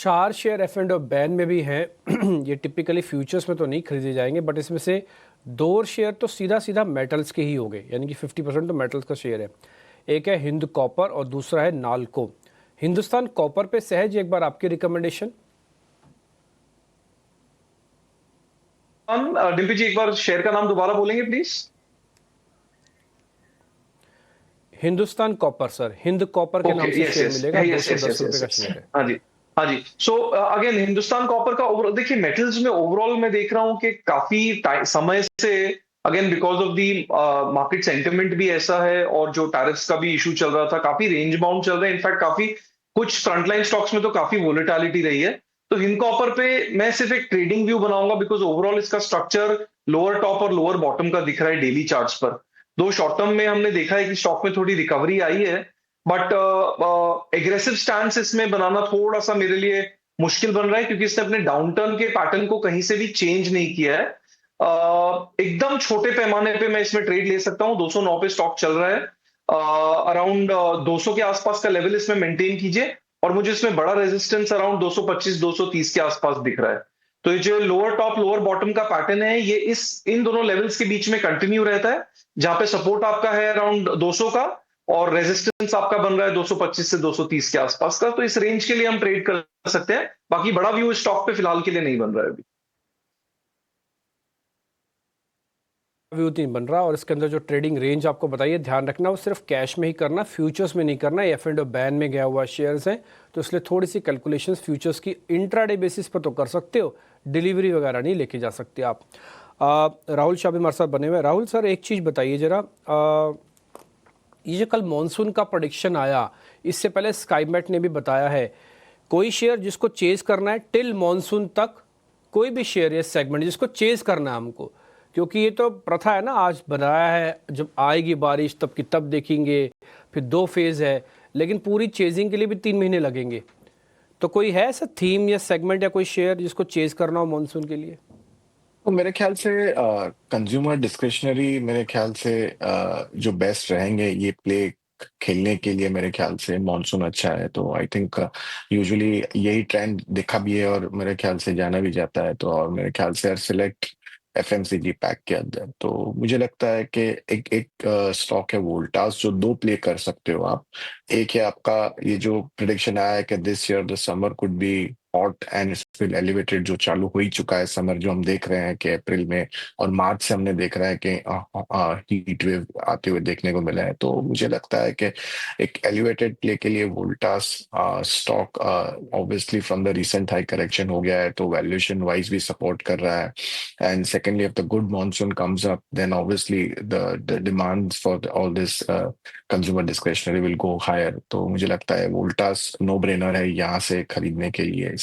4 share F and ban में भी हैं। ये टिपिकली फ्यूचर्स में तो नहीं खरीदे जाएंगे, बट इसमें से 2 शेयर तो सीधा सीधा मेटल्स के ही हो गए, यानी कि 50% तो मेटल्स का शेयर है। एक है हिंद कॉपर और दूसरा है नालको। हिंदुस्तान कॉपर पे सहज एक बार आपकी रिकमेंडेशन। डिम्पी जी, एक बार शेयर का नाम दोबारा बोलेंगे please. Hindustan copper sir, Hind copper के नाम ओके, से यस शेयर यस मिलेगा, यस यस 210 यस रुपए यस का यस। शेयर है। हाँ जी, हाँ जी। सो अगेन हिंदुस्तान कॉपर का ओवरऑल देखिए, मेटल्स में ओवरऑल मैं देख रहा हूँ कि काफी समय से again because of the market sentiment भी ऐसा है, और जो टैरिफ्स का भी इशू चल रहा था, काफी रेंज बाउंड चल रहा है। इनफैक्ट काफी कुछ फ्रंटलाइन स्टॉक्स में तो काफी वोलेटिलिटी रही है। तो हिंद कॉपर पे मैं सिर्फ एक ट्रेडिंग व्यू बनाऊंगा, बिकॉज ओवरऑल इसका स्ट्रक्चर लोअर टॉप और लोअर बॉटम का दिख रहा है डेली चार्ट्स पर। दो शॉर्ट टर्म में हमने देखा है कि स्टॉक में थोड़ी रिकवरी आई है, बट एग्रेसिव स्टैंस इसमें बनाना थोड़ा सा मेरे लिए मुश्किल बन रहा है, क्योंकि इसने अपने डाउनटर्न के पैटर्न को कहीं से भी चेंज नहीं किया है। एकदम छोटे पैमाने पे मैं इसमें ट्रेड ले सकता हूं। 209 पे स्टॉक चल रहा है, अराउंड 200 के आसपास का लेवल इसमें मेंटेन कीजिए, और मुझे इसमें बड़ा रेजिस्टेंस अराउंड 225 230 के आसपास दिख रहा है। तो ये जो लोअर टॉप लोअर बॉटम का पैटर्न है, ये इस इन दोनों लेवल्स के बीच में कंटिन्यू रहता है, जहां पे सपोर्ट आपका है अराउंड 200 का, और रेजिस्टेंस आपका बन रहा है 225 से 230 के आसपास का। तो इस रेंज के लिए हम ट्रेड कर सकते हैं। बाकी बड़ा व्यू स्टॉक पे फिलहाल के लिए नहीं बन रहा है अभी। व्यू नहीं बन रहा, और इसके अंदर जो ट्रेडिंग रेंज आपको बताइए, ध्यान रखना वो सिर्फ कैश में ही करना, फ्यूचर्स में नहीं करना। एफ एंड बैन में गया हुआ शेयर्स हैं, तो इसलिए थोड़ी सी कैलकुलेशंस फ्यूचर्स की इंट्राडे बेसिस पर तो कर सकते हो, डिलीवरी वगैरह नहीं लेके जा सकते आप। राहुल शाह भी हमारे साथ बने हुए हैं। राहुल सर, एक चीज़ बताइए ज़रा, ये जो कल मॉनसून का प्रोडिक्शन आया, इससे पहले स्काईमेट ने भी बताया है, कोई शेयर जिसको चेज करना है टिल मॉनसून तक, कोई भी शेयर या सेगमेंट जिसको चेज करना है हमको, क्योंकि ये तो प्रथा है ना, आज बनाया है, जब आएगी बारिश तब की तब देखेंगे, फिर 2 फेज़ है, लेकिन पूरी चेजिंग के लिए भी 3 महीने लगेंगे। तो कोई है ऐसा थीम या सेगमेंट या कोई शेयर जिसको चेज करना हो मॉनसून के लिए? तो मेरे ख्याल से कंज्यूमर डिस्क्रिशनरी मेरे ख्याल से जो बेस्ट रहेंगे ये प्ले खेलने के लिए। मेरे ख्याल से मॉनसून अच्छा है, तो आई थिंक यूजुअली यही ट्रेंड दिखा भी है और मेरे ख्याल से जाना भी जाता है। तो और मेरे ख्याल से सिलेक्ट एफएमसीजी पैक के अंदर तो मुझे लगता है कि एक एक स्टॉक है वोल्टास, जो दो प्ले कर सकते हो आप। एक है आपका ये जो प्रिडिक्शन आया है कि this year the summer could be hot and still elevated, जो चालू हो ही चुका है समर, जो हम देख रहे हैं कि अप्रैल में और मार्च से हमने देख रहा है कि हीट वेव आते हुए देखने को मिला है। तो मुझे लगता है कि एक एलिवेटेड प्ले के लिए Voltas stock obviously from the recent high correction हो गया है, तो वैल्यूएशन वाइज भी सपोर्ट कर रहा है। And secondly, if the good monsoon comes up, then obviously the demands for all this consumer discretionary will go higher. तो मुझे लगता है वोल्टास नो ब्रेनर है यहाँ से खरीदने के लिए।